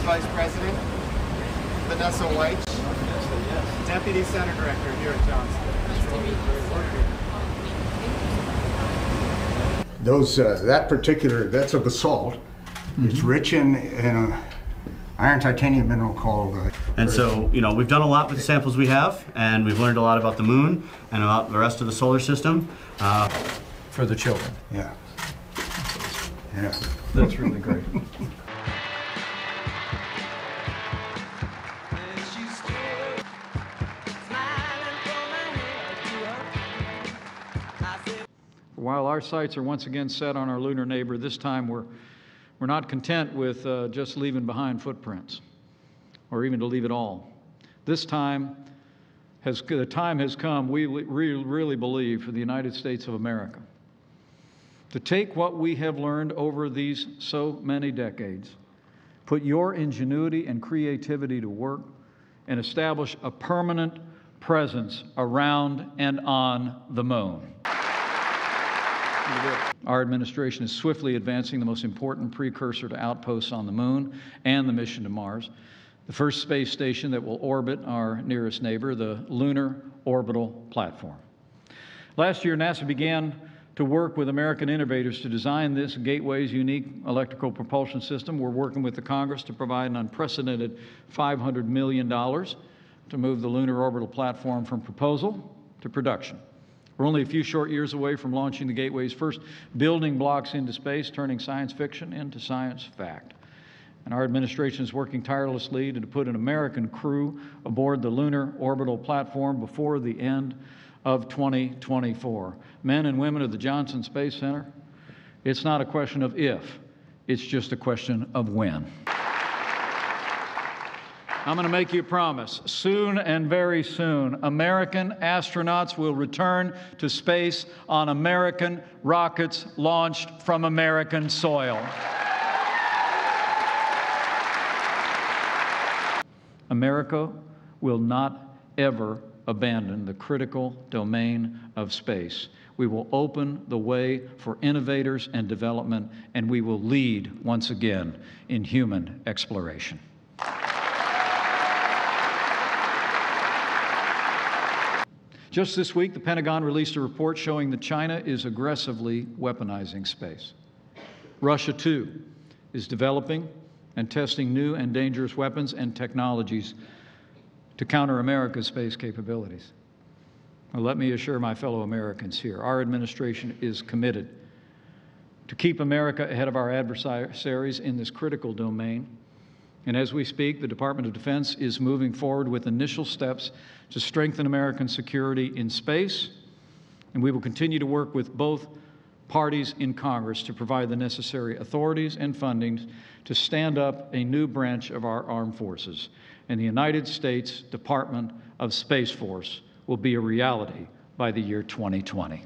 Vice President, Vanessa White, Deputy Center Director here at Johnson. Nice to meet you. Those that particular, that's a basalt. It's rich in a iron titanium mineral called. And so, you know, we've done a lot with the samples we have, and we've learned a lot about the moon and about the rest of the solar system. For the children. Yeah. Yeah. That's really great. While our sights are once again set on our lunar neighbor, this time we're not content with just leaving behind footprints, or even to leave it all. This time, the time has come, we really believe, for the United States of America to take what we have learned over these so many decades, put your ingenuity and creativity to work, and establish a permanent presence around and on the moon. Our administration is swiftly advancing the most important precursor to outposts on the moon and the mission to Mars, the first space station that will orbit our nearest neighbor, the Lunar Orbital Platform. Last year, NASA began to work with American innovators to design this Gateway's unique electrical propulsion system. We're working with the Congress to provide an unprecedented $500 million to move the Lunar Orbital Platform from proposal to production. We're only a few short years away from launching the Gateway's first building blocks into space, turning science fiction into science fact. And our administration is working tirelessly to put an American crew aboard the Lunar Orbital Platform before the end of 2024. Men and women of the Johnson Space Center, it's not a question of if, it's just a question of when. I'm going to make you a promise. Soon and very soon, American astronauts will return to space on American rockets launched from American soil. America will not ever abandon the critical domain of space. We will open the way for innovators and development, and we will lead once again in human exploration. Just this week, the Pentagon released a report showing that China is aggressively weaponizing space. Russia, too, is developing and testing new and dangerous weapons and technologies to counter America's space capabilities. Well, let me assure my fellow Americans here, our administration is committed to keep America ahead of our adversaries in this critical domain. And as we speak, the Department of Defense is moving forward with initial steps to strengthen American security in space, and we will continue to work with both parties in Congress to provide the necessary authorities and funding to stand up a new branch of our armed forces. And the United States Department of Space Force will be a reality by the year 2020.